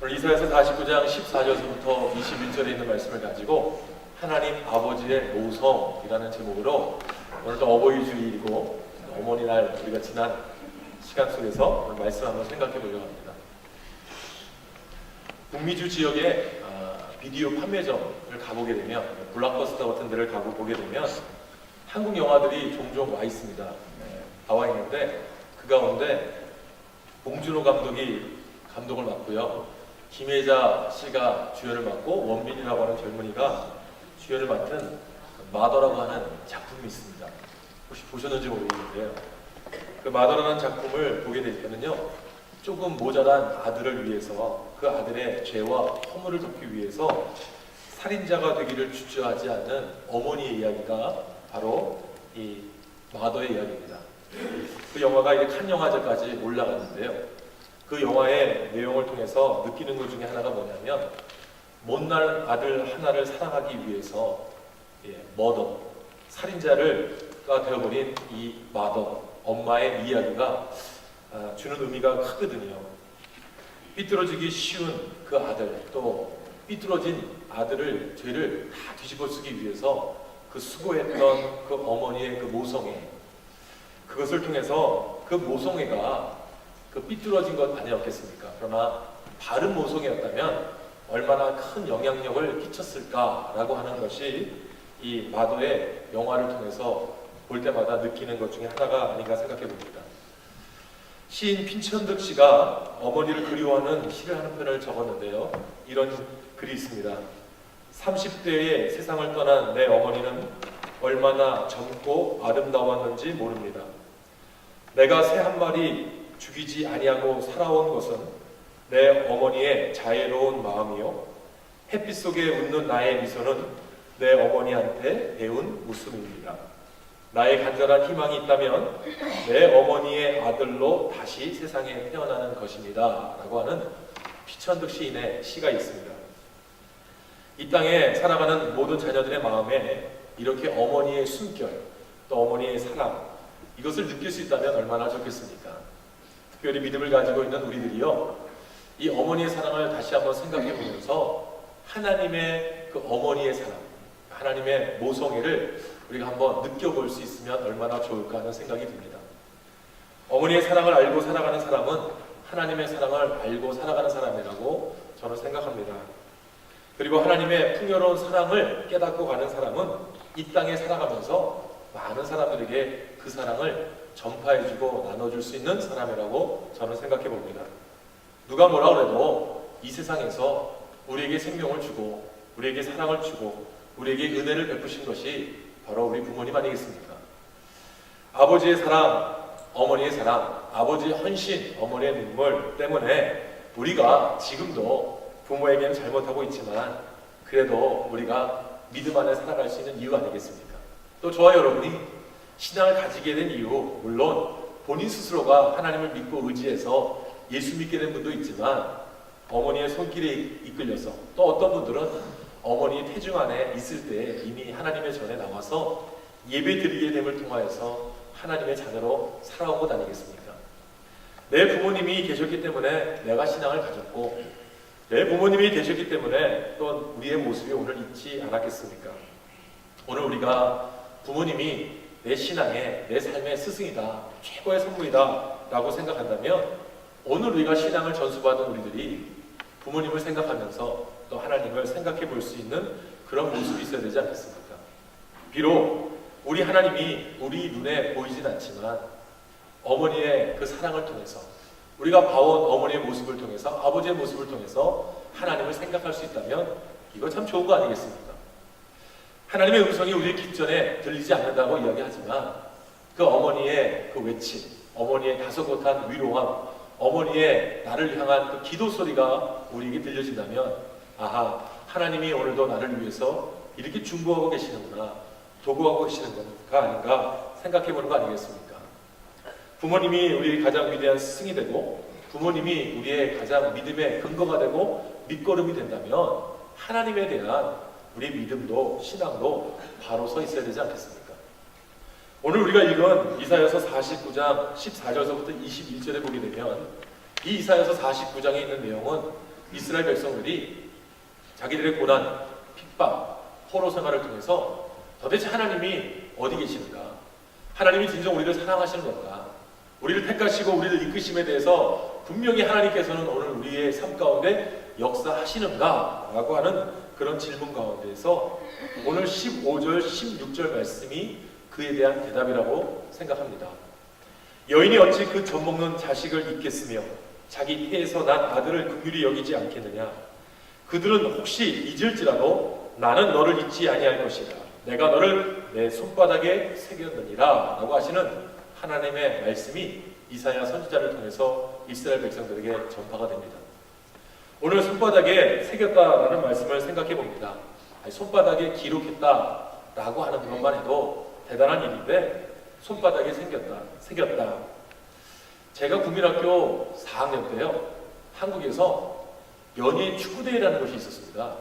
오늘 이사야서 49장 14절부터 21절에 있는 말씀을 가지고 하나님 아버지의 모성이라는 제목으로 오늘도 어버이 주일이고 어머니날 우리가 지난 시간 속에서 오늘 말씀 한번 생각해 보려고 합니다. 북미주 지역의 비디오 판매점을 가보게 되면 블록버스터 같은 데를 가보게 되면 한국 영화들이 종종 와 있습니다. 나와 있는데 그 가운데 봉준호 감독이 감독을 맡고요. 김혜자 씨가 주연을 맡고 원빈이라고 하는 젊은이가 주연을 맡은 마더라고 하는 작품이 있습니다. 혹시 보셨는지 모르겠는데요. 그 마더라는 작품을 보게 될 때는요, 조금 모자란 아들을 위해서 그 아들의 죄와 허물을 덮기 위해서 살인자가 되기를 주저하지 않는 어머니의 이야기가 바로 이 마더의 이야기입니다. 그 영화가 이제 칸 영화제까지 올라갔는데요. 그 영화의 내용을 통해서 느끼는 것 중에 하나가 뭐냐면 못난 아들 하나를 사랑하기 위해서 머더, 살인자가 되어버린 이 마더, 엄마의 이야기가 주는 의미가 크거든요. 삐뚤어지기 쉬운 그 아들, 또 삐뚤어진 아들을, 죄를 다 뒤집어 쓰기 위해서 그 수고했던 그 어머니의 그 모성애, 그것을 통해서 그 모성애가 그 삐뚤어진 것 아니었겠습니까? 그러나 바른 모성이었다면 얼마나 큰 영향력을 끼쳤을까라고 하는 것이 이 마더의 영화를 통해서 볼 때마다 느끼는 것 중에 하나가 아닌가 생각해 봅니다. 시인 핀천득 씨가 어머니를 그리워하는 시를 한 편을 적었는데요. 이런 글이 있습니다. 30대에 세상을 떠난 내 어머니는 얼마나 젊고 아름다웠는지 모릅니다. 내가 새 한 마리 죽이지 아니하고 살아온 것은 내 어머니의 자애로운 마음이요, 햇빛 속에 웃는 나의 미소는 내 어머니한테 배운 웃음입니다. 나의 간절한 희망이 있다면 내 어머니의 아들로 다시 세상에 태어나는 것입니다. 라고 하는 피천득 시인의 시가 있습니다. 이 땅에 살아가는 모든 자녀들의 마음에 이렇게 어머니의 숨결, 또 어머니의 사랑, 이것을 느낄 수 있다면 얼마나 좋겠습니까? 특별히 믿음을 가지고 있는 우리들이요, 이 어머니의 사랑을 다시 한번 생각해 보면서 하나님의 그 어머니의 사랑, 하나님의 모성애를 우리가 한번 느껴볼 수 있으면 얼마나 좋을까 하는 생각이 듭니다. 어머니의 사랑을 알고 살아가는 사람은 하나님의 사랑을 알고 살아가는 사람이라고 저는 생각합니다. 그리고 하나님의 풍요로운 사랑을 깨닫고 가는 사람은 이 땅에 살아가면서 많은 사람들에게 그 사랑을 전파해주고 나눠줄 수 있는 사람이라고 저는 생각해 봅니다. 누가 뭐라 그래도 이 세상에서 우리에게 생명을 주고 우리에게 사랑을 주고 우리에게 은혜를 베푸신 것이 바로 우리 부모님 아니겠습니까? 아버지의 사랑, 어머니의 사랑, 아버지의 헌신, 어머니의 눈물 때문에 우리가 지금도 부모에게는 잘못하고 있지만 그래도 우리가 믿음 안에 살아갈 수 있는 이유 아니겠습니까? 또 저와 여러분이 신앙을 가지게 된 이유, 물론 본인 스스로가 하나님을 믿고 의지해서 예수 믿게 된 분도 있지만 어머니의 손길에 이끌려서, 또 어떤 분들은 어머니의 태중 안에 있을 때 이미 하나님의 전에 나와서 예배 드리게 됨을 통하여서 하나님의 자녀로 살아온 것 아니겠습니까? 내 부모님이 계셨기 때문에 내가 신앙을 가졌고 내 부모님이 계셨기 때문에 또 우리의 모습이 오늘 있지 않았겠습니까? 오늘 우리가 부모님이 내 신앙의, 내 삶의 스승이다, 최고의 선물이다 라고 생각한다면 오늘 우리가 신앙을 전수받은 우리들이 부모님을 생각하면서 또 하나님을 생각해 볼 수 있는 그런 모습이 있어야 되지 않겠습니까? 비록 우리 하나님이 우리 눈에 보이진 않지만 어머니의 그 사랑을 통해서, 우리가 봐온 어머니의 모습을 통해서, 아버지의 모습을 통해서 하나님을 생각할 수 있다면 이거 참 좋은 거 아니겠습니까? 하나님의 음성이 우리 귓전에 들리지 않는다고 이야기하지만 그 어머니의 그 외침, 어머니의 다소곳한 위로함, 어머니의 나를 향한 그 기도 소리가 우리에게 들려진다면 아하, 하나님이 오늘도 나를 위해서 이렇게 중보하고 계시는구나, 도구하고 계시는 건가 아닌가 생각해 보는 거 아니겠습니까? 부모님이 우리의 가장 위대한 스승이 되고 부모님이 우리의 가장 믿음의 근거가 되고 밑거름이 된다면 하나님에 대한 우리 믿음도 신앙도 바로 서 있어야 되지 않겠습니까? 오늘 우리가 읽은 이사야서 49장 14절서부터 21절에 보게 되면 이 이사야서 49장에 있는 내용은 이스라엘 백성들이 자기들의 고난, 핍박, 포로 생활을 통해서 도대체 하나님이 어디 계시는가? 하나님이 진정 우리를 사랑하시는 건가? 우리를 택하시고 우리를 이끄심에 대해서 분명히 하나님께서는 오늘 우리의 삶 가운데 역사하시는가? 라고 하는 그런 질문 가운데에서 오늘 15절, 16절 말씀이 그에 대한 대답이라고 생각합니다. 여인이 어찌 그 젖먹는 자식을 잊겠으며 자기 태에서 난 아들을 긍휼히 여기지 않겠느냐? 그들은 혹시 잊을지라도 나는 너를 잊지 아니할 것이다. 내가 너를 내 손바닥에 새겼느니라 라고 하시는 하나님의 말씀이 이사야 선지자를 통해서 이스라엘 백성들에게 전파가 됩니다. 오늘 손바닥에 새겼다라는 말씀을 생각해 봅니다. 손바닥에 기록했다라고 하는 것만 해도 대단한 일인데 손바닥에 새겼다. 제가 국민학교 4학년 때요, 한국에서 연예인 축구대회라는 것이 있었습니다.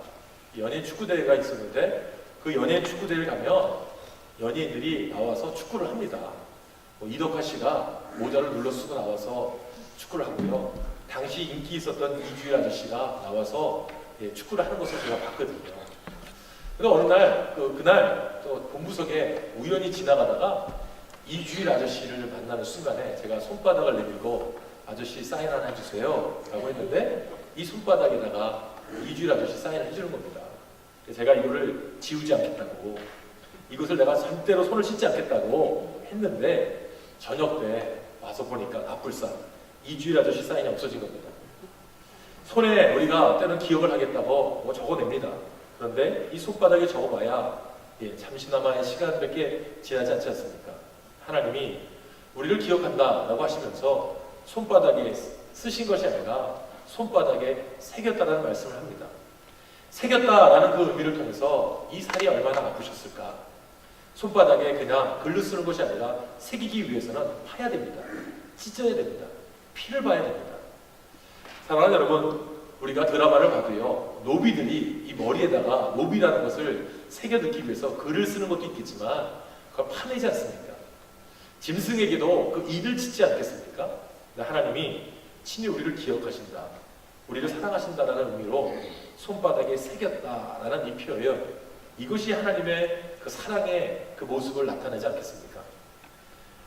연예인 축구대회가 있었는데 그 연예인 축구대회를 가면 연예인들이 나와서 축구를 합니다. 이덕화 씨가 모자를 눌러 쓰고 나와서 축구를 하고요. 당시 인기 있었던 이주일 아저씨가 나와서 축구를 하는 것을 제가 봤거든요. 그러니까 어느 날 그날 또 본부석에 우연히 지나가다가 이주일 아저씨를 만나는 순간에 제가 손바닥을 내밀고 아저씨 사인 하나 해주세요 라고 했는데 이 손바닥에다가 이주일 아저씨 사인을 해주는 겁니다. 제가 이거를 지우지 않겠다고, 이것을 내가 절대로 손을 씻지 않겠다고 했는데 저녁 때 와서 보니까 나불상 이주일 아저씨 사인이 없어진 겁니다. 손에 우리가 때는 기억을 하겠다고 적어냅니다. 그런데 이 손바닥에 적어봐야 잠시나마의 시간밖에 지나지 않지 않습니까? 하나님이 우리를 기억한다라고 하시면서 손바닥에 쓰신 것이 아니라 손바닥에 새겼다라는 말씀을 합니다. 새겼다라는 그 의미를 통해서 이 살이 얼마나 아프셨을까? 손바닥에 그냥 글로 쓰는 것이 아니라 새기기 위해서는 파야 됩니다. 찢어야 됩니다. 피를 봐야 됩니다. 사랑하는 여러분, 우리가 드라마를 봐도요, 노비들이 이 머리에다가 노비라는 것을 새겨 넣기 위해서 글을 쓰는 것도 있겠지만 그걸 파내지 않습니까? 짐승에게도 그 이를 찢지 않겠습니까? 하나님이 친히 우리를 기억하신다, 우리를 사랑하신다라는 의미로 손바닥에 새겼다라는 이 표현, 이것이 하나님의 그 사랑의 그 모습을 나타내지 않겠습니까?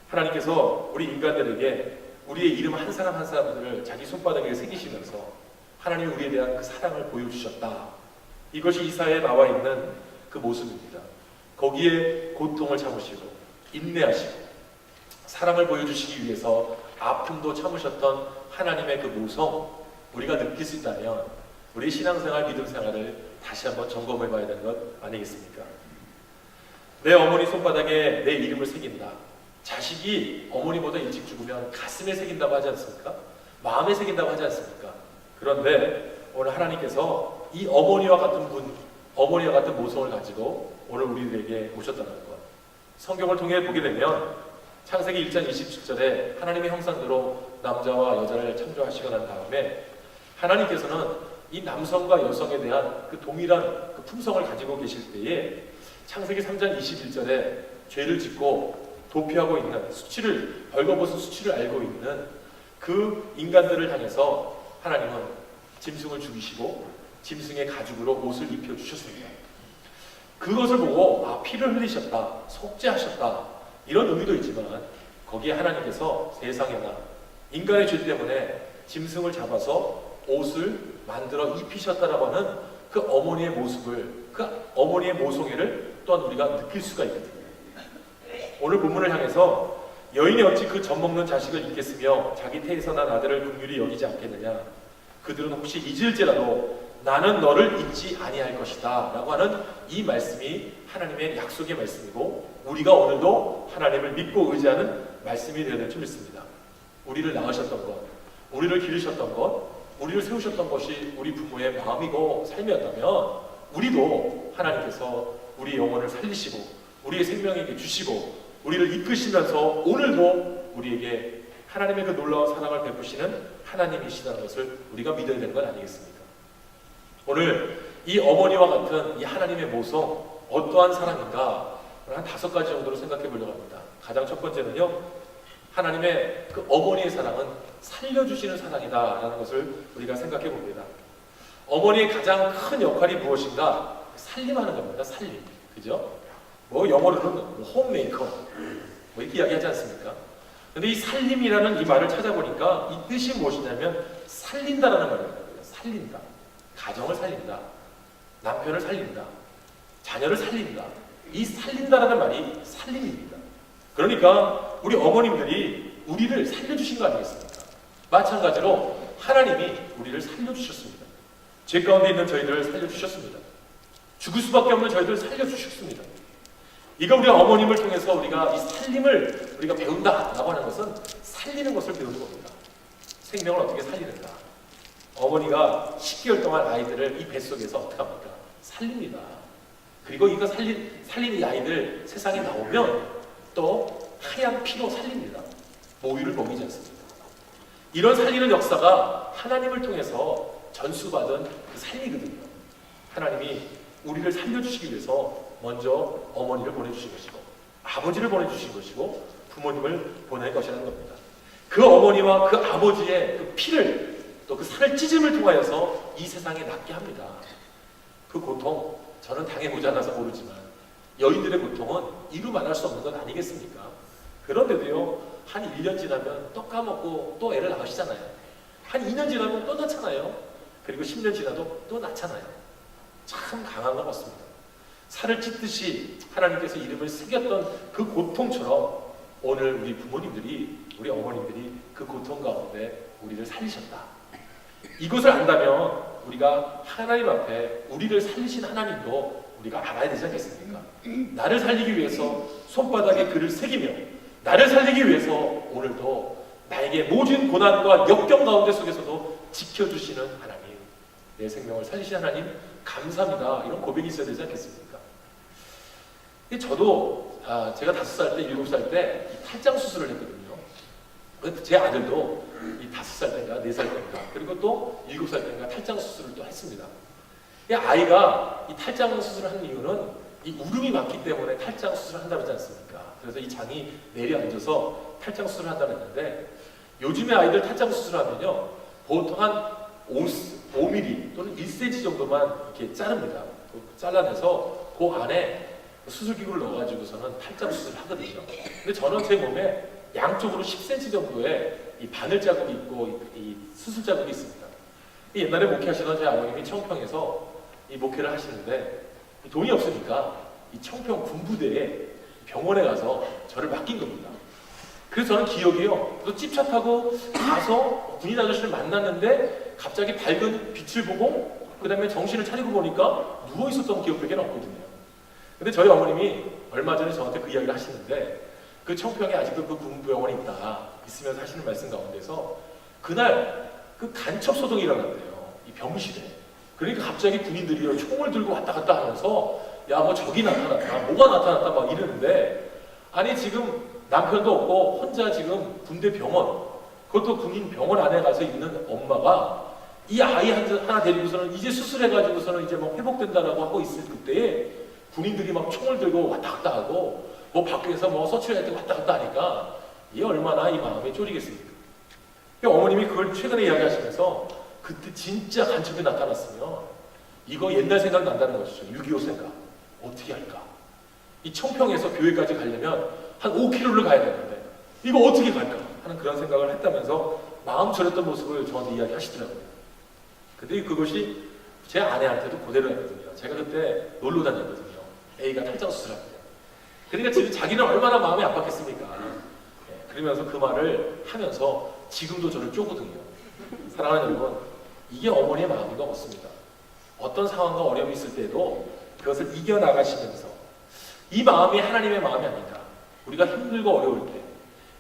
하나님께서 우리 인간들에게 우리의 이름 한 사람 한 사람들을 자기 손바닥에 새기시면서 하나님이 우리에 대한 그 사랑을 보여주셨다. 이것이 이사야에 나와 있는 그 모습입니다. 거기에 고통을 참으시고 인내하시고 사랑을 보여주시기 위해서 아픔도 참으셨던 하나님의 그 모성, 우리가 느낄 수 있다면 우리 신앙생활, 믿음 생활을 다시 한번 점검해 봐야 되는 것 아니겠습니까? 내 어머니 손바닥에 내 이름을 새긴다. 자식이 어머니보다 일찍 죽으면 가슴에 새긴다고 하지 않습니까? 마음에 새긴다고 하지 않습니까? 그런데 오늘 하나님께서 이 어머니와 같은 분, 어머니와 같은 모성을 가지고 오늘 우리들에게 오셨다는 것, 성경을 통해 보게 되면 창세기 1장 27절에 하나님의 형상대로 남자와 여자를 창조하시고 난 다음에 하나님께서는 이 남성과 여성에 대한 그 동일한 그 품성을 가지고 계실 때에 창세기 3장 21절에 죄를 짓고 도피하고 있는 수치를, 벌거벗은 수치를 알고 있는 그 인간들을 향해서 하나님은 짐승을 죽이시고 짐승의 가죽으로 옷을 입혀주셨습니다. 그것을 보고 피를 흘리셨다, 속죄하셨다, 이런 의미도 있지만 거기에 하나님께서 세상에나 인간의 죄 때문에 짐승을 잡아서 옷을 만들어 입히셨다라고 하는 그 어머니의 모습을, 그 어머니의 모성애를 또한 우리가 느낄 수가 있거든요. 오늘 본문을 향해서 여인이 어찌 그 젖먹는 자식을 잊겠으며 자기 태에서 난 아들을 긍휼히 여기지 않겠느냐? 그들은 혹시 잊을지라도 나는 너를 잊지 아니할 것이다 라고 하는 이 말씀이 하나님의 약속의 말씀이고 우리가 오늘도 하나님을 믿고 의지하는 말씀이 되어야 될 줄 믿습니다. 우리를 낳으셨던 것, 우리를 기르셨던 것, 우리를 세우셨던 것이 우리 부모의 마음이고 삶이었다면 우리도 하나님께서 우리 영혼을 살리시고 우리의 생명에게 주시고 우리를 이끄시면서 오늘도 우리에게 하나님의 그 놀라운 사랑을 베푸시는 하나님이시다는 것을 우리가 믿어야 되는 건 아니겠습니까? 오늘 이 어머니와 같은 이 하나님의 모성, 어떠한 사랑인가 한 5가지 정도로 생각해 보려고 합니다. 가장 첫 번째는요, 하나님의 그 어머니의 사랑은 살려주시는 사랑이다라는 것을 우리가 생각해 봅니다. 어머니의 가장 큰 역할이 무엇인가? 살림하는 겁니다. 살림. 그죠? 뭐 영어로는 홈메이커 뭐 이렇게 이야기하지 않습니까? 근데 이 살림이라는 이 말을 찾아보니까 이 뜻이 무엇이냐면 살린다라는 말입니다. 살린다. 가정을 살린다. 남편을 살린다. 자녀를 살린다. 이 살린다라는 말이 살림입니다. 그러니까 우리 어머님들이 우리를 살려주신 거 아니겠습니까? 마찬가지로 하나님이 우리를 살려주셨습니다. 죄 가운데 있는 저희들을 살려주셨습니다. 죽을 수밖에 없는 저희들을 살려주셨습니다. 이거 우리 어머님을 통해서 우리가 이 살림을 우리가 배운다라고 하는 것은 살리는 것을 배우는 겁니다. 생명을 어떻게 살리는가. 어머니가 10개월 동안 아이들을 이 뱃속에서 어떻게 합니까? 살립니다. 그리고 이거 살린 이 아이들 세상에 나오면 또 하얀 피로 살립니다. 모유를 먹이지 않습니다. 이런 살리는 역사가 하나님을 통해서 전수받은 그 삶이거든요. 하나님이 우리를 살려주시기 위해서 먼저 어머니를 보내주신 것이고 아버지를 보내주신 것이고 부모님을 보낼 것이라는 겁니다. 그 어머니와 그 아버지의 그 피를 또 그 살을 찢음을 통하여서 이 세상에 낫게 합니다. 그 고통 저는 당해보지 않아서 모르지만 여인들의 고통은 이루 말할 수 없는 것 아니겠습니까? 그런데도요 한 1년 지나면 또 까먹고 또 애를 낳으시잖아요. 한 2년 지나면 또 낳잖아요. 그리고 10년 지나도 또 낳잖아요. 참 강한 것 같습니다. 살을 찢듯이 하나님께서 이름을 새겼던 그 고통처럼 오늘 우리 부모님들이 우리 어머님들이 그 고통 가운데 우리를 살리셨다. 이것을 안다면 우리가 하나님 앞에 우리를 살리신 하나님도 우리가 알아야 되지 않겠습니까? 나를 살리기 위해서 손바닥에 글을 새기며 나를 살리기 위해서 오늘도 나에게 모든 고난과 역경 가운데 속에서도 지켜주시는 하나님, 내 생명을 살리신 하나님 감사합니다. 이런 고백이 있어야 되지 않겠습니까? 저도 제가 5살 때, 7살 때 탈장 수술을 했거든요. 제 아들도 이 5살 때인가 4살 때인가 그리고 또 7살 때인가 탈장 수술을 또 했습니다. 이 아이가 이 탈장 수술을 한 이유는 이 울음이 많기 때문에 탈장 수술을 한다고 하지 않습니까? 그래서 이 장이 내려앉아서 탈장 수술을 한다고 했는데 요즘에 아이들 탈장 수술하면요 보통 한 5mm 또는 1cm 정도만 이렇게 자릅니다. 잘라내서 그 안에 수술기구를 넣어가지고서는 탈장 수술을 하거든요. 근데 저는 제 몸에 양쪽으로 10cm 정도의 이 바늘 자국이 있고 이 수술 자국이 있습니다. 옛날에 목회하시던 제 아버님이 청평에서 이 목회를 하시는데 돈이 없으니까 이 청평 군부대에 병원에 가서 저를 맡긴 겁니다. 그래서 저는 기억이요. 또 찝차 타고 가서 군인 아저씨를 만났는데 갑자기 밝은 빛을 보고 그 다음에 정신을 차리고 보니까 누워 있었던 기억밖에 없거든요. 근데 저희 어머님이 얼마 전에 저한테 그 이야기를 하시는데 그 청평에 아직도 그 군부병원이 있으면서 하시는 말씀 가운데서 그날 그 간첩 소동이 일어났대요. 이 병실에. 그러니까 갑자기 군인들이 총을 들고 왔다 갔다 하면서 야 뭐 적이 나타났다 뭐가 나타났다 막 이러는데 아니 지금 남편도 없고 혼자 지금 군대 병원 그것도 군인 병원 안에 가서 있는 엄마가 이 아이 하나 데리고서는 이제 수술해가지고서는 이제 뭐 회복된다라고 하고 있을 그때에 군인들이 막 총을 들고 왔다 갔다 하고 뭐 밖에서 뭐 서출할 때 왔다 갔다 하니까 이게 얼마나 이 마음이 쫄이겠습니까? 어머님이 그걸 최근에 이야기하시면서 그때 진짜 간첩이 나타났으면 이거 옛날 생각 난다는 것이죠. 6.25 생각. 어떻게 할까? 이 청평에서 교회까지 가려면 한 5km를 가야 되는데 이거 어떻게 갈까? 하는 그런 생각을 했다면서 마음 졸였던 모습을 저한테 이야기하시더라고요. 근데 그것이 제 아내한테도 그대로 했거든요. 제가 그때 놀러 다녔거든요. A가 탈장 수술할 때. 그러니까 지금 자기는 얼마나 마음이 아팠겠습니까? 그러면서 그 말을 하면서 지금도 저를 쪼거든요. 사랑하는 여러분, 이게 어머니의 마음인 것 같습니다. 어떤 상황과 어려움이 있을 때도 그것을 이겨나가시면서 이 마음이 하나님의 마음이 아니다. 우리가 힘들고 어려울 때,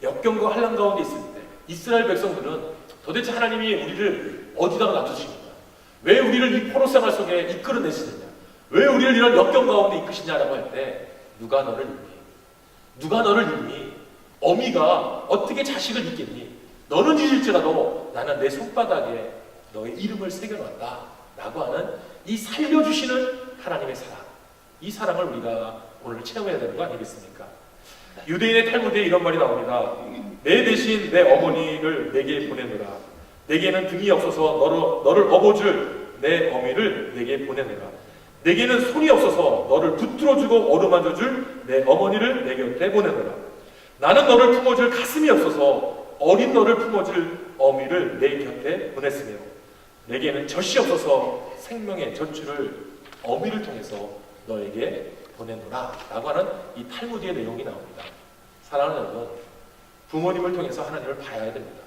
역경과 환난 가운데 있을 때 이스라엘 백성들은 도대체 하나님이 우리를 어디다가 놔두십니까? 왜 우리를 이 포로 생활 속에 이끌어내시느냐? 왜 우리를 이런 역경 가운데 이끄시냐라고 할 때 누가 너를 잊니? 누가 너를 잊니? 어미가 어떻게 자식을 잊겠니? 너는 잊을지라도 나는 내 손바닥에 너의 이름을 새겨놨다 라고 하는 이 살려주시는 하나님의 사랑, 이 사랑을 우리가 오늘 체험해야 되는 거 아니겠습니까? 유대인의 탈무드에 이런 말이 나옵니다. 내 대신 내 어머니를 내게 보내노라. 내게는 등이 없어서 너를 업어줄 내 어미를 내게 보내노라. 내게는 손이 없어서 너를 붙들어주고 어루만져줄 내 어머니를 내 곁에 보내노라. 나는 너를 품어줄 가슴이 없어서 어린 너를 품어줄 어미를 내 곁에 보냈으며 내게는 젖이 없어서 생명의 젖줄을 어미를 통해서 너에게 보내노라 라고 하는 이 탈무드의 내용이 나옵니다. 사랑하는 여러분, 부모님을 통해서 하나님을 봐야 됩니다.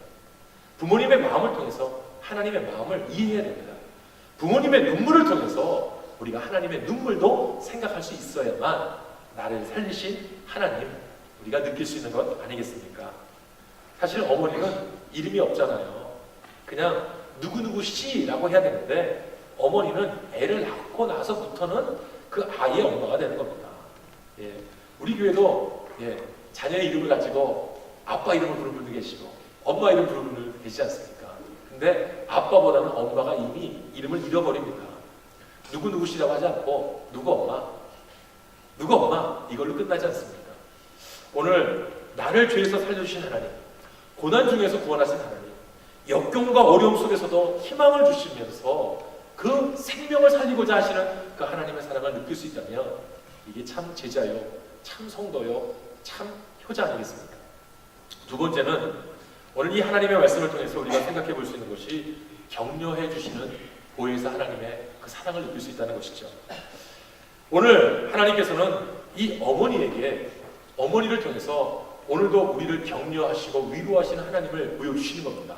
부모님의 마음을 통해서 하나님의 마음을 이해해야 됩니다. 부모님의 눈물을 통해서 우리가 하나님의 눈물도 생각할 수 있어야만 나를 살리신 하나님 우리가 느낄 수 있는 것 아니겠습니까? 사실 어머니는 이름이 없잖아요. 그냥 누구누구 씨라고 해야 되는데 어머니는 애를 낳고 나서부터는 그 아이의 엄마가 되는 겁니다. 예, 우리 교회도 자녀의 이름을 가지고 아빠 이름을 부르는 분도 계시고 엄마 이름 부르는 분도 계시지 않습니까? 근데 아빠보다는 엄마가 이미 이름을 잃어버립니다. 누구누구 씨라고 하지 않고 누구 엄마 이걸로 끝나지 않습니다. 오늘 나를 죄에서 살려주신 하나님, 고난 중에서 구원하신 하나님, 역경과 어려움 속에서도 희망을 주시면서 그 생명을 살리고자 하시는 그 하나님의 사랑을 느낄 수 있다면 이게 참 제자요, 참 성도요, 참 효자 아니겠습니까? 두 번째는 오늘 이 하나님의 말씀을 통해서 우리가 생각해 볼 수 있는 것이 격려해 주시는 보혜사 하나님의 그 사랑을 느낄 수 있다는 것이죠. 오늘 하나님께서는 이 어머니를 통해서 오늘도 우리를 격려하시고 위로하시는 하나님을 보여주시는 겁니다.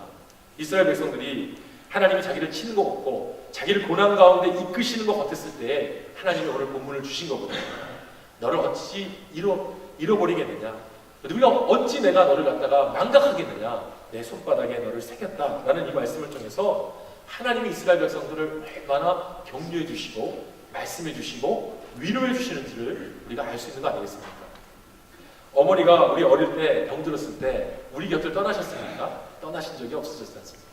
이스라엘 백성들이 하나님이 자기를 치는 것 같고 자기를 고난 가운데 이끄시는 것 같았을 때 하나님이 오늘 본문을 주신 거거든요. 너를 어찌 잃어버리겠느냐? 우리가 어찌 내가 너를 갖다가 망각하겠느냐? 내 손바닥에 너를 새겼다 라는 이 말씀을 통해서 하나님이 이스라엘 백성들을 얼마나 격려해 주시고 말씀해 주시고 위로해 주시는지를 우리가 알 수 있는 거 아니겠습니까? 어머니가 우리 어릴 때 병들었을 때 우리 곁을 떠나셨습니까? 떠나신 적이 없으셨지 않습니까?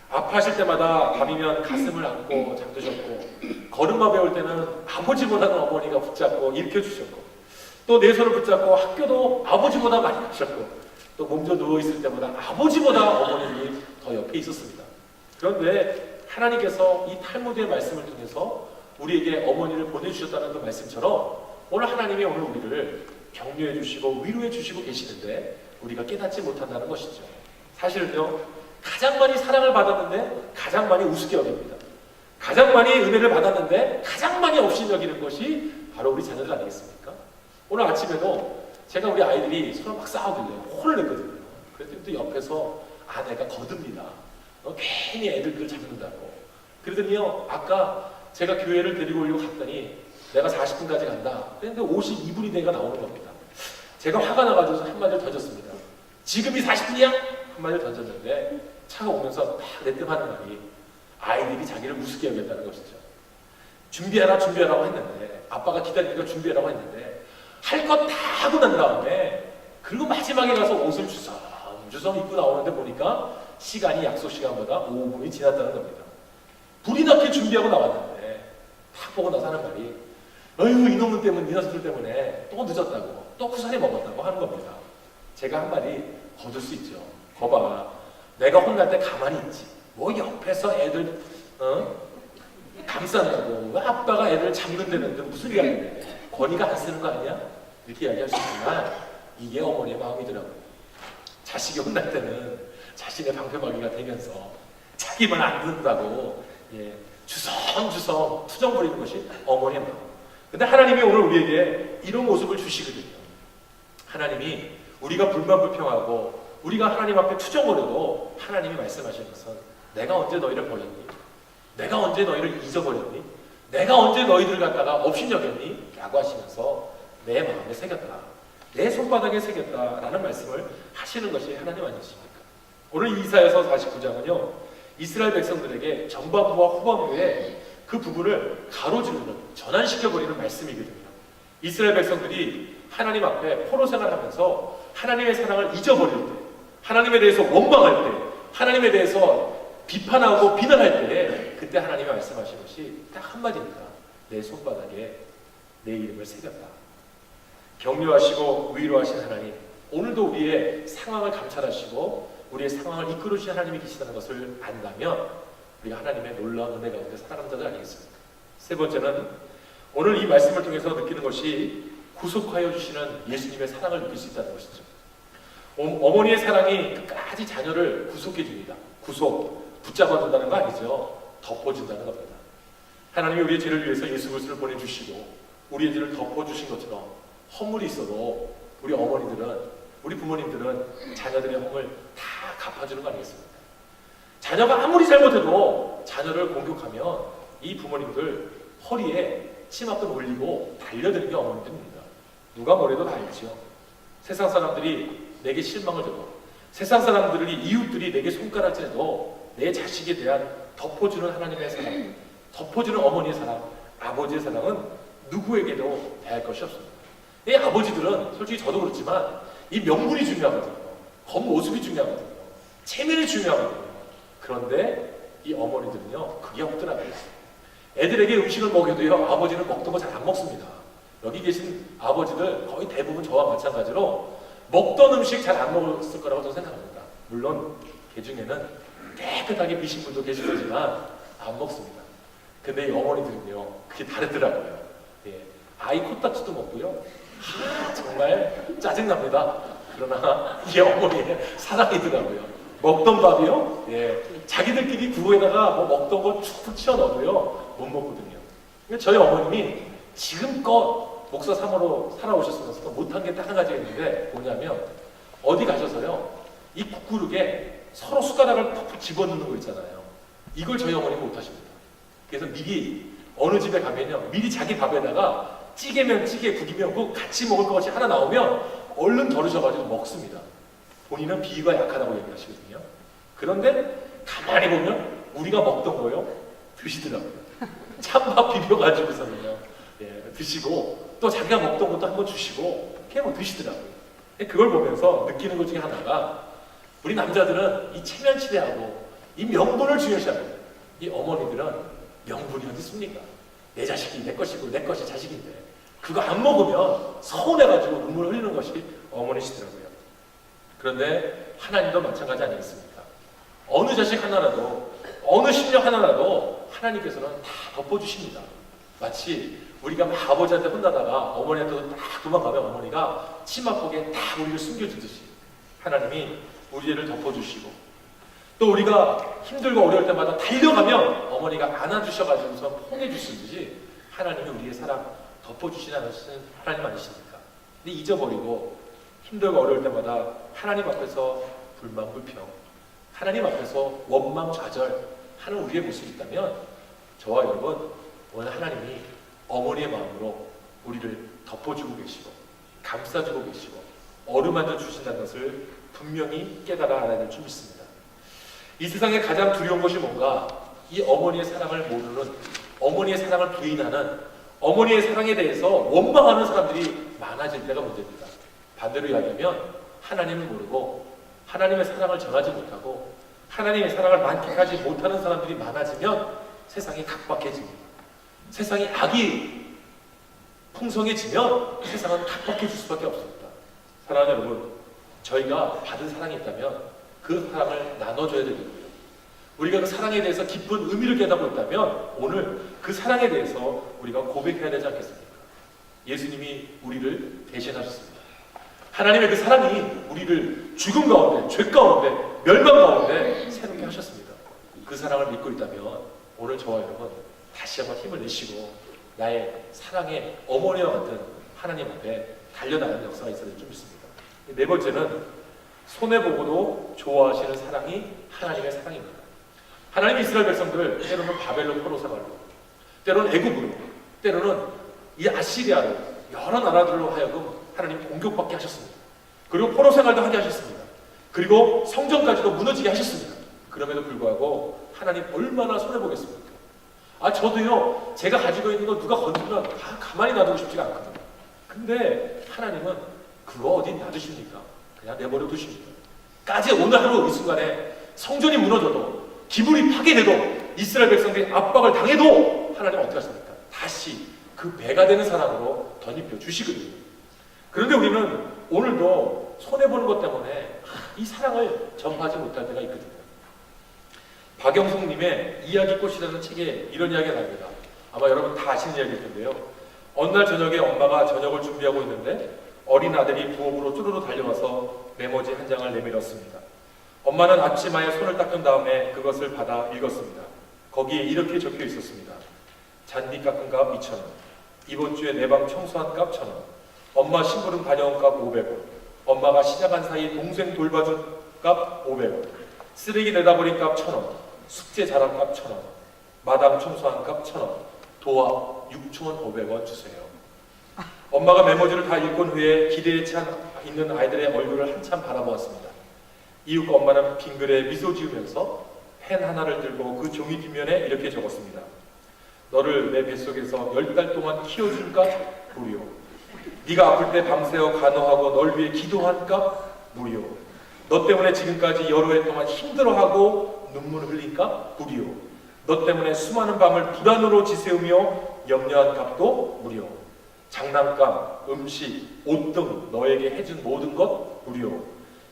아파하실 때마다 밤이면 가슴을 안고 잠드셨고 걸음마 배울 때는 아버지보다는 어머니가 붙잡고 일으켜주셨고 또 내 손을 붙잡고 학교도 아버지보다 많이 가셨고 또 몸져 누워있을 때보다 아버지보다 어머님이 더 옆에 있었습니다. 그런데 하나님께서 이 탈무드의 말씀을 통해서 우리에게 어머니를 보내주셨다는 그 말씀처럼 오늘 하나님이 오늘 우리를 격려해 주시고 위로해 주시고 계시는데 우리가 깨닫지 못한다는 것이죠. 사실은요, 가장 많이 사랑을 받았는데 가장 많이 우습게 여깁니다. 가장 많이 은혜를 받았는데 가장 많이 업신여기는 것이 바로 우리 자녀들 아니겠습니까? 오늘 아침에도 제가 우리 아이들이 서로 막 싸우길래 혼을 냈거든요. 그랬더니 또 옆에서 아내가 거듭니다. 괜히 애들을 잡는다고. 그러더니요, 아까 제가 교회를 데리고 오려고 갔더니 내가 40분까지 간다. 그런데 52분이 내가 나오는 겁니다. 제가 화가 나가지고 한마디를 던졌습니다. 지금이 40분이야? 한마디를 던졌는데 차가 오면서 딱 내뜸하는 말이 아이들이 자기를 우습게 여겼다는 것이죠. 준비하라고 했는데 아빠가 기다리니까 준비하라고 했는데 할 것 다 하고 난 다음에 그리고 마지막에 가서 옷을 주섬 입고 나오는데 보니까 시간이 약속 시간보다 5분이 지났다는 겁니다. 불이 나게 준비하고 나왔는데 딱 보고 나서 하는 말이 어휴 이놈들 때문에 이 녀석들 때문에 또 늦었다고 또 쿠사리 먹었다고 하는 겁니다. 제가 한마디 거둘 수 있죠. 거봐, 내가 혼날 때 가만히 있지 뭐 옆에서 애들 감싼다고 아빠가 애를 잡는다는데 무슨 이야기인데 권위가 안 쓰는 거 아니야? 이렇게 이야기할 수 있지만 이게 어머니의 마음이더라고요. 자식이 혼날 때는 자신의 방패막이가 되면서 자기 말 안 듣는다고 주섬주섬 투정 부리는 것이 어머니의 마음. 근데 하나님이 오늘 우리에게 이런 모습을 주시거든요. 하나님이 우리가 불만불평하고 우리가 하나님 앞에 투정거려도 하나님이 말씀하시는 것은 내가 언제 너희를 버렸니? 내가 언제 너희를 잊어버렸니? 내가 언제 너희들을 갖다가 업신여겼니? 라고 하시면서 내 마음에 새겼다. 내 손바닥에 새겼다. 라는 말씀을 하시는 것이 하나님 아니십니까? 오늘 이사야서 49장은요. 이스라엘 백성들에게 전반부와 후반부에 그 부분을 가로지르는, 전환시켜버리는 말씀이거든요. 이스라엘 백성들이 하나님 앞에 포로 생활하면서 하나님의 사랑을 잊어버릴 때, 하나님에 대해서 원망할 때, 하나님에 대해서 비판하고 비난할 때 그때 하나님이 말씀하신 것이 딱 한마디입니다. 내 손바닥에 내 이름을 새겼다. 격려하시고 위로하신 하나님, 오늘도 우리의 상황을 감찰하시고 우리의 상황을 이끌어주신 하나님이 계시다는 것을 안다면 우리가 하나님의 놀라운 은혜 가운데 살아가는 자들 아니겠습니까? 세 번째는 오늘 이 말씀을 통해서 느끼는 것이 구속하여 주시는 예수님의 사랑을 느낄 수 있다는 것이죠. 어머니의 사랑이 끝까지 자녀를 구속해 줍니다. 구속, 붙잡아준다는 거 아니죠. 덮어준다는 겁니다. 하나님이 우리의 죄를 위해서 예수 그리스도를 보내주시고 우리의 죄를 덮어주신 것처럼 허물이 있어도 우리 어머니들은, 우리 부모님들은 자녀들의 허물 다 갚아주는 거 아니겠습니까? 자녀가 아무리 잘못해도 자녀를 공격하면 이 부모님들 허리에 치맛끈 올리고 달려드는 게 어머니들입니다. 누가 뭐래도 다 알지요. 세상 사람들이 내게 실망을 줘도, 세상 사람들이, 이웃들이 내게 손가락질해도 내 자식에 대한 덮어주는 하나님의 사랑, 덮어주는 어머니의 사랑, 아버지의 사랑은 누구에게도 대할 것이 없습니다. 이 아버지들은 솔직히 저도 그렇지만 이 명분이 중요하거든요. 겉모습이 중요하거든요. 체면이 중요하거든요. 그런데 이 어머니들은요, 그게 없더라고요. 애들에게 음식을 먹여도요, 아버지는 먹던 거 잘 안 먹습니다. 여기 계신 아버지들 거의 대부분 저와 마찬가지로 먹던 음식 잘 안 먹었을 거라고 저는 생각합니다. 물론 그 중에는 깨끗하게 비신 분도 계실 거지만 안 먹습니다. 근데 이 어머니들은요, 그게 다르더라고요. 예, 아이 코딱지도 먹고요. 정말 짜증납니다. 그러나 이게 어머니의 사랑이더라고요. 먹던 밥이요, 예, 자기들끼리 구호에다가 뭐 먹던 거 축축 치워 넣어도요, 못 먹거든요. 저희 어머님이 지금껏 목사 사모로 살아오셨으면서 못한 게 딱 한 가지가 있는데 뭐냐면 어디 가셔서요, 이 국그릇에 서로 숟가락을 푹푹 집어넣는 거 있잖아요. 이걸 저희 어머니는 못하십니다. 그래서 미리 어느 집에 가면요, 미리 자기 밥에다가 찌개면 찌개, 국이면 국 같이 먹을 것이 하나 나오면 얼른 덜으셔가지고 먹습니다. 본인은 비위가 약하다고 얘기하시거든요. 그런데 가만히 보면 우리가 먹던 거요, 드시더라고요. 찬밥 비벼가지고서는요, 예, 드시고 또 자기가 먹던 것도 한번 주시고 그냥 뭐 드시더라고요. 그걸 보면서 느끼는 것 중에 하나가 우리 남자들은 이 체면치레하고 이 명분을 중요시합니다. 이 어머니들은 명분이 어디 있습니까? 내 자식이 내 것이고 내 것이 자식인데 그거 안 먹으면 서운해가지고 눈물 흘리는 것이 어머니시더라고요. 그런데 하나님도 마찬가지 아니겠습니까? 어느 자식 하나라도, 어느 심령 하나라도 하나님께서는 다 덮어주십니다. 마치 우리가 막 아버지한테 혼나다가 어머니한테 딱 도망가면 어머니가 치마폭에 다 우리를 숨겨주듯이 하나님이 우리를 덮어주시고, 또 우리가 힘들고 어려울 때마다 달려가면 어머니가 안아주셔가지고서 포옹해주시듯이 하나님이 우리의 사랑 덮어주시는 하나님 아니십니까? 근데 잊어버리고 힘들고 어려울 때마다 하나님 앞에서 불만불평, 하나님 앞에서 원망좌절 하는 우리의 모습이 있다면 저와 여러분, 오늘 하나님이 어머니의 마음으로 우리를 덮어주고 계시고 감싸주고 계시고 어루만져 주신다는 것을 분명히 깨달아 알아야 될 줄 믿습니다. 이 세상에 가장 두려운 것이 뭔가, 이 어머니의 사랑을 모르는, 어머니의 사랑을 부인하는, 어머니의 사랑에 대해서 원망하는 사람들이 많아질 때가 문제입니다. 반대로 이야기하면 하나님을 모르고 하나님의 사랑을 전하지 못하고 하나님의 사랑을 만끽하지 못하는 사람들이 많아지면 세상이 각박해집니다. 세상이 악이 풍성해지면 세상은 각박해질 수밖에 없습니다. 사랑하는 여러분, 저희가 받은 사랑이 있다면 그 사랑을 나눠줘야 되고요. 우리가 그 사랑에 대해서 깊은 의미를 깨닫고 있다면 오늘 그 사랑에 대해서 우리가 고백해야 되지 않겠습니까? 예수님이 우리를 대신하셨습니다. 하나님의 그 사랑이 우리를 죽음 가운데, 죄 가운데, 멸망 가운데 새롭게 하셨습니다. 그 사랑을 믿고 있다면 오늘 저와 여러분 다시 한번 힘을 내시고 나의 사랑의 어머니와 같은 하나님 앞에 달려나가는 역사가 있어야 될 줄 믿습니다. 네 번째는 손해보고도 좋아하시는 사랑이 하나님의 사랑입니다. 하나님 이스라엘 백성들 때로는 바벨론 포로 생활로, 때로는 애굽으로, 때로는 이 아시리아로 여러 나라들로 하여금 하나님 공격받게 하셨습니다. 그리고 포로 생활도 하게 하셨습니다. 그리고 성전까지도 무너지게 하셨습니다. 그럼에도 불구하고 하나님 얼마나 손해보겠습니까? 저도요, 제가 가지고 있는 거 누가 건드리면 가만히 놔두고 싶지가 않거든요. 근데 하나님은 그거 어디 놔두십니까? 그냥 내버려 두십니다. 까지 오늘 하루 이 순간에 성전이 무너져도, 기물이 파괴돼도, 이스라엘 백성들이 압박을 당해도 하나님은 어떻게 하십니까? 다시 그 배가 되는 사랑으로 덧입혀 주시거든요. 그런데 우리는 오늘도 손해보는 것 때문에 이 사랑을 전파하지 못할 때가 있거든요. 박영숙님의 이야기꽃이라는 책에 이런 이야기가 나옵니다. 아마 여러분 다 아시는 이야기일 텐데요. 어느 날 저녁에 엄마가 저녁을 준비하고 있는데 어린 아들이 부엌으로 쭈루루 달려와서 메모지 한 장을 내밀었습니다. 엄마는 앞치마에 손을 닦은 다음에 그것을 받아 읽었습니다. 거기에 이렇게 적혀 있었습니다. 잔디 깎은 값 2,000원, 이번 주에 내 방 청소한 값 1,000원, 엄마 심부름 다녀온 값 500원, 엄마가 시작한 사이 동생 돌봐준 값 500원, 쓰레기 내다 버린 값 1,000원, 숙제 잘한 값 1,000원, 마당 청소한 값 1,000원, 도합 6,500원 주세요. 엄마가 메모지를 다 읽은 후에 기대에 찬 있는 아이들의 얼굴을 한참 바라보았습니다. 이윽고 엄마는 빙그레 미소 지으면서 펜 하나를 들고 그 종이 뒷면에 이렇게 적었습니다. 너를 내 뱃속에서 10달 동안 키워준 값 무료. 네가 아플 때 밤새워 간호하고 널 위해 기도한 값 무료. 너 때문에 지금까지 여러 해 동안 힘들어하고 눈물 흘린 값 무료. 너 때문에 수많은 밤을 불안으로 지새우며 염려한 값도 무료. 장난감, 음식, 옷 등 너에게 해준 모든 것 무료.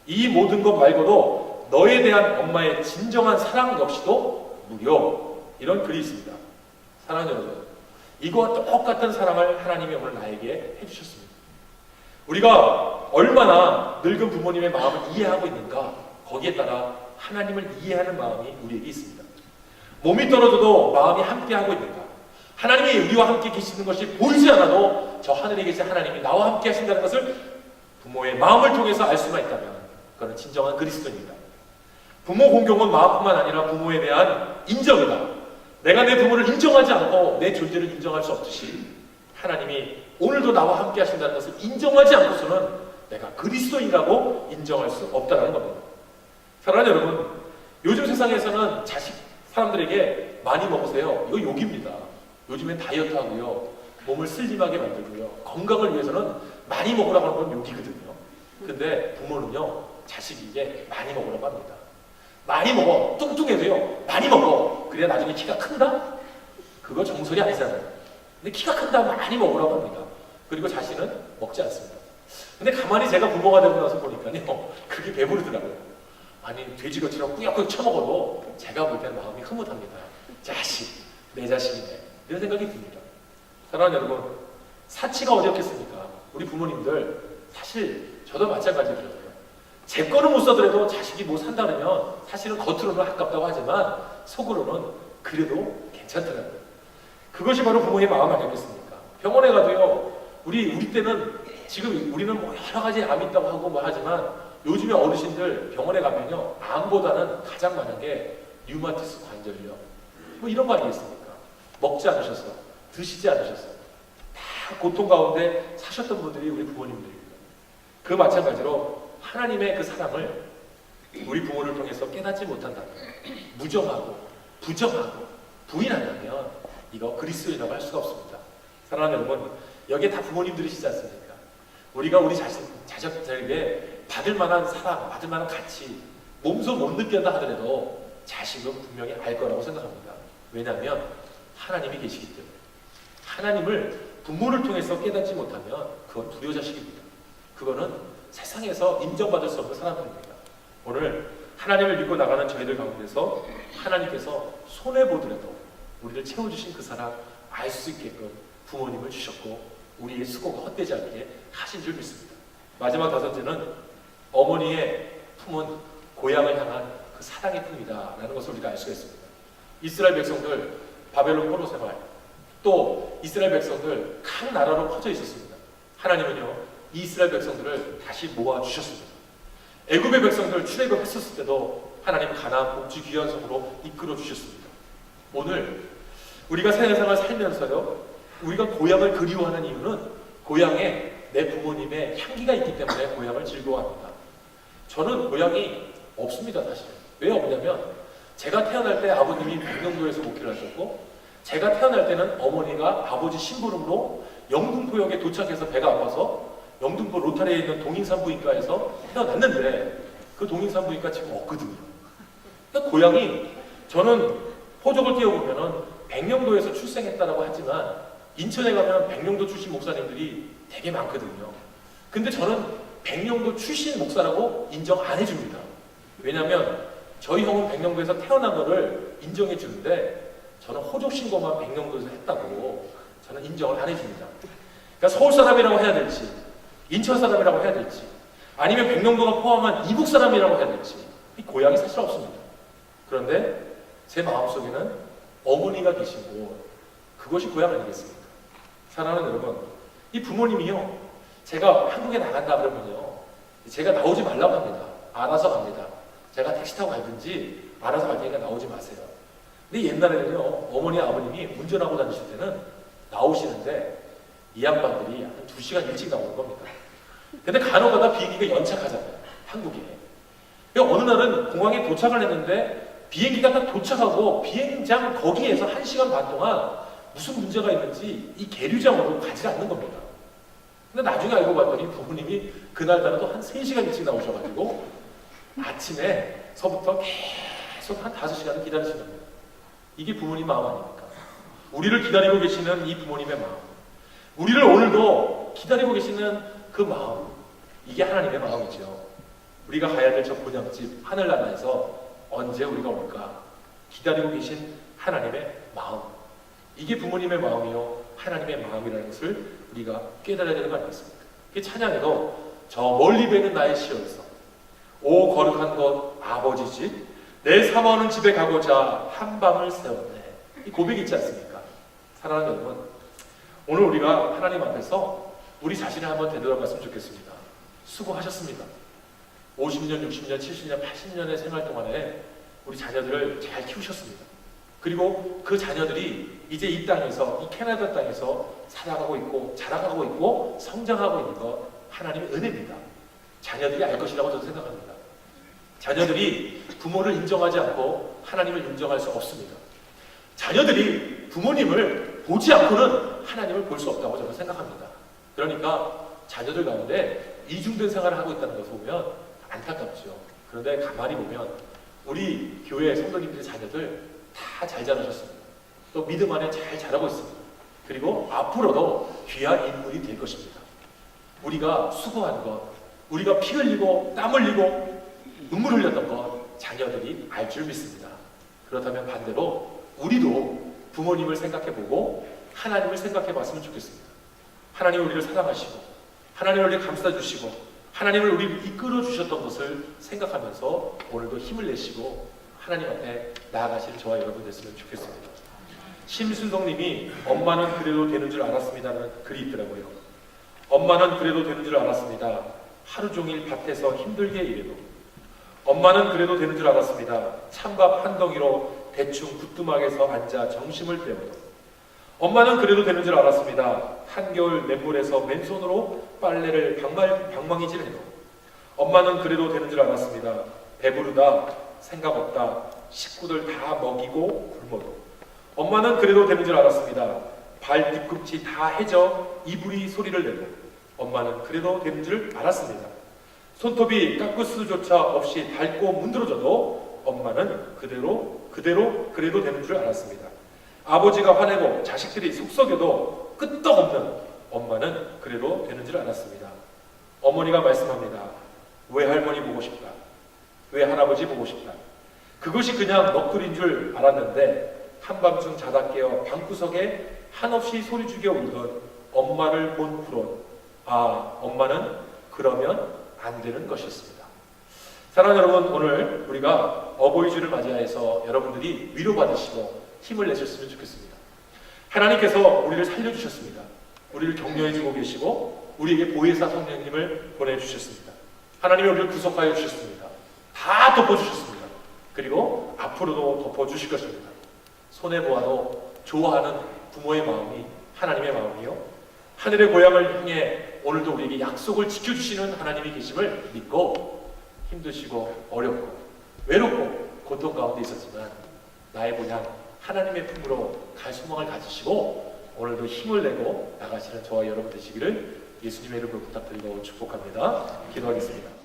이 모든 것 말고도 너에 대한 엄마의 진정한 사랑 역시도 무료. 이런 글이 있습니다. 사랑하는 여러분, 이거와 똑같은 사랑을 하나님이 오늘 나에게 해주셨습니다. 우리가 얼마나 늙은 부모님의 마음을 이해하고 있는가, 거기에 따라 하나님을 이해하는 마음이 우리에게 있습니다. 몸이 떨어져도 마음이 함께하고 있는가, 하나님이 우리와 함께 계시는 것이 보이지 않아도 저 하늘에 계신 하나님이 나와 함께 하신다는 것을 부모의 마음을 통해서 알 수만 있다면 그는 진정한 그리스도입니다. 부모 공경은 마음뿐만 아니라 부모에 대한 인정이다. 내가 내 부모를 인정하지 않고 내 존재를 인정할 수 없듯이 하나님이 오늘도 나와 함께 하신다는 것을 인정하지 않고서는 내가 그리스도인이라고 인정할 수 없다는 겁니다. 사랑하는 여러분, 요즘 세상에서는 자식 사람들에게 많이 먹으세요, 이거 욕입니다. 요즘엔 다이어트 하고요, 몸을 슬림하게 만들고요, 건강을 위해서는 많이 먹으라고 하는 건 욕이거든요. 근데 부모는요, 자식에게 많이 먹으라고 합니다. 많이 먹어, 뚱뚱해도요, 많이 먹어. 그래야 나중에 키가 큰다? 그거 정설이 아니잖아요. 근데 키가 큰다 많이 먹으라고 합니다. 그리고 자신은 먹지 않습니다. 근데 가만히 제가 부모가 되고 나서 보니까요, 그게 배부르더라고요. 아니, 돼지거처럼 꾸역꾸역 쳐먹어도 제가 볼 때는 마음이 흐뭇합니다. 자식, 내 자식이네, 이런 생각이 듭니다. 사랑하는 여러분, 사치가 어디였겠습니까? 우리 부모님들, 사실 저도 마찬가지더라고요. 제 거는 못 사더라도 자식이 뭐 산다 그러면 사실은 겉으로는 아깝다고 하지만 속으로는 그래도 괜찮더라고요. 그것이 바로 부모의 마음 아니었겠습니까? 병원에 가도요, 우리 때는 지금 우리는 뭐 여러 가지 암이 있다고 하고 뭐 하지만 요즘에 어르신들 병원에 가면요, 암보다는 가장 많은 게 류마티스 관절염, 뭐 이런 거 아니겠습니까? 먹지 않으셔서, 드시지 않으셔서 다 고통 가운데 사셨던 분들이 우리 부모님들입니다. 그 마찬가지로 하나님의 그 사랑을 우리 부모를 통해서 깨닫지 못한다면, 무정하고 부정하고 부인한다면 이거 그리스도인이라고 할 수가 없습니다. 사랑하는 여러분, 여기에 다 부모님들이시지 않습니까? 우리가 우리 자식들에게 받을 만한 사랑, 받을 만한 가치 몸소 못 느꼈다 하더라도 자식은 분명히 알 거라고 생각합니다. 왜냐하면 하나님이 계시기 때문에. 하나님을 부모를 통해서 깨닫지 못하면 그건 불효자식입니다. 그거는 세상에서 인정받을 수 없는 사람들입니다. 오늘 하나님을 믿고 나가는 저희들 가운데서 하나님께서 손해보더라도 우리를 채워주신 그 사랑 알 수 있게끔 부모님을 주셨고 우리의 수고가 헛되지 않게 하신 줄 믿습니다. 마지막 다섯째는 어머니의 품은 고향을 향한 그 사랑의 품이다 라는 것을 우리가 알 수가 있습니다. 이스라엘 백성들 바벨론 포로 생활, 또 이스라엘 백성들 각 나라로 퍼져 있었습니다. 하나님은요, 이 이스라엘 백성들을 다시 모아주셨습니다. 애굽의 백성들 출애굽했었을 때도 하나님 가나안 복지 귀한 성으로 이끌어 주셨습니다. 오늘 우리가 세상을 살면서요, 우리가 고향을 그리워하는 이유는 고향에 내 부모님의 향기가 있기 때문에 고향을 즐거워합니다. 저는 고향이 없습니다, 사실. 왜 없냐면 제가 태어날 때 아버님이 백령도에서 목회를 하셨고 제가 태어날 때는 어머니가 아버지 심부름으로 영등포역에 도착해서 배가 아파서 영등포 로타리에 있는 동인산부인과에서 태어났는데 그 동인산부인과 지금 없거든요. 그러니까 고향이, 저는 호적을 띄워보면은 백령도에서 출생했다라고 하지만 인천에 가면 백령도 출신 목사님들이 되게 많거든요. 근데 저는 백령도 출신 목사라고 인정 안 해줍니다. 왜냐하면 저희 형은 백령도에서 태어난 거를 인정해 주는데 저는 호적 신고만 백령도에서 했다고 저는 인정을 안 해줍니다. 그러니까 서울 사람이라고 해야 될지, 인천 사람이라고 해야 될지, 아니면 백령도가 포함한 이북 사람이라고 해야 될지, 이 고향이 사실 없습니다. 그런데 제 마음속에는 어머니가 계시고 그것이 고향 아니겠습니까? 사랑하는 여러분, 이 부모님이요, 제가 한국에 나간다 그러면요, 제가 나오지 말라고 합니다. 알아서 갑니다. 제가 택시 타고 가든지 알아서 갈 테니까 나오지 마세요. 근데 옛날에는요, 어머니 아버님이 운전하고 다니실 때는 나오시는데 이 양반들이 한 2시간 일찍 나오는 겁니다. 근데 간혹가다 비행기가 연착하잖아요, 한국에. 그러니까 어느 날은 공항에 도착을 했는데 비행기가 딱 도착하고 비행장 거기에서 1시간 반 동안 무슨 문제가 있는지 이 계류장으로 가지 않는 겁니다. 근데 나중에 알고 봤더니 부모님이 그날따라 또 한 3시간 일찍 나오셔가지고 아침에서부터 계속 한 5시간을 기다리시는 겁니다. 이게 부모님 마음 아닙니까? 우리를 기다리고 계시는 이 부모님의 마음, 우리를 오늘도 기다리고 계시는 그 마음, 이게 하나님의 마음이죠. 우리가 가야 될 저 본향집 하늘나라에서 언제 우리가 올까 기다리고 계신 하나님의 마음, 이게 부모님의 마음이요 하나님의 마음이라는 것을 우리가 깨달아야 되는 거 아니겠습니까? 그 찬양에도 저 멀리 배는 나의 시여서 오 거룩한 것 아버지 집 내 사모하는 집에 가고자 한 밤을 새웠네, 이 고백이 있지 않습니까? 사랑하는 여러분, 오늘 우리가 하나님 앞에서 우리 자신을 한번 되돌아봤으면 좋겠습니다. 수고하셨습니다. 50년, 60년, 70년, 80년의 생활 동안에 우리 자녀들을 잘 키우셨습니다. 그리고 그 자녀들이 이제 이 땅에서, 이 캐나다 땅에서 살아가고 있고 자라가고 있고 성장하고 있는 것 하나님의 은혜입니다. 자녀들이 알 것이라고 저는 생각합니다. 자녀들이 부모를 인정하지 않고 하나님을 인정할 수 없습니다. 자녀들이 부모님을 보지 않고는 하나님을 볼 수 없다고 저는 생각합니다. 그러니까 자녀들 가운데 이중된 생활을 하고 있다는 것을 보면 안타깝죠. 그런데 가만히 보면 우리 교회 성도님들의 자녀들 다 잘 자라셨습니다. 또 믿음 안에 잘 자라고 있습니다. 그리고 앞으로도 귀한 인물이 될 것입니다. 우리가 수고한 것, 우리가 피 흘리고 땀 흘리고 눈물 흘렸던 것 자녀들이 알 줄 믿습니다. 그렇다면 반대로 우리도 부모님을 생각해보고 하나님을 생각해봤으면 좋겠습니다. 하나님 우리를 사랑하시고 하나님 우리를 감싸주시고 하나님을 우리를 이끌어주셨던 것을 생각하면서 오늘도 힘을 내시고 하나님 앞에 나아가실 저와 여러분 됐으면 좋겠습니다. 심순덕님이 엄마는 그래도 되는 줄 알았습니다는 글이 있더라고요. 엄마는 그래도 되는 줄 알았습니다. 하루 종일 밭에서 힘들게 일해도. 엄마는 그래도 되는 줄 알았습니다. 찬밥 한 덩이로 대충 부뚜막에서 앉아 정심을 때워도. 엄마는 그래도 되는 줄 알았습니다. 한겨울 맨물에서 맨손으로 빨래를 방망이질해도. 엄마는 그래도 되는 줄 알았습니다. 배부르다, 생각 없다, 식구들 다 먹이고 굶어도. 엄마는 그래도 되는 줄 알았습니다. 발 뒤꿈치 다 해져 이불이 소리를 내도. 엄마는 그래도 되는 줄 알았습니다. 손톱이 깎을 수조차 없이 닳고 문드러져도 엄마는 그대로 그래도 되는 줄 알았습니다. 아버지가 화내고 자식들이 속썩여도 끄떡없는 엄마는 그래도 되는 줄 알았습니다. 어머니가 말씀합니다. 외할머니 보고 싶다. 외할아버지 보고 싶다. 그것이 그냥 넋두리인 줄 알았는데 한밤중 자다 깨어 방구석에 한없이 소리 죽여 울던 엄마를 본 후론 엄마는 그러면 안 되는 것이었습니다. 사랑하는 여러분, 오늘 우리가 어버이주를 맞이해서 여러분들이 위로받으시고 힘을 내셨으면 좋겠습니다. 하나님께서 우리를 살려주셨습니다. 우리를 격려해주고 계시고 우리에게 보혜사 성령님을 보내주셨습니다. 하나님이 우리를 구속하여 주셨습니다. 다 덮어주셨습니다. 그리고 앞으로도 덮어주실 것입니다. 손해보아도 좋아하는 부모의 마음이 하나님의 마음이요 하늘의 고향을 향해 오늘도 우리에게 약속을 지켜주시는 하나님이 계심을 믿고 힘드시고 어렵고 외롭고 고통 가운데 있었지만 나의 고향 하나님의 품으로 갈 소망을 가지시고 오늘도 힘을 내고 나가시는 저와 여러분 되시기를 예수님의 이름으로 부탁드리고 축복합니다. 기도하겠습니다.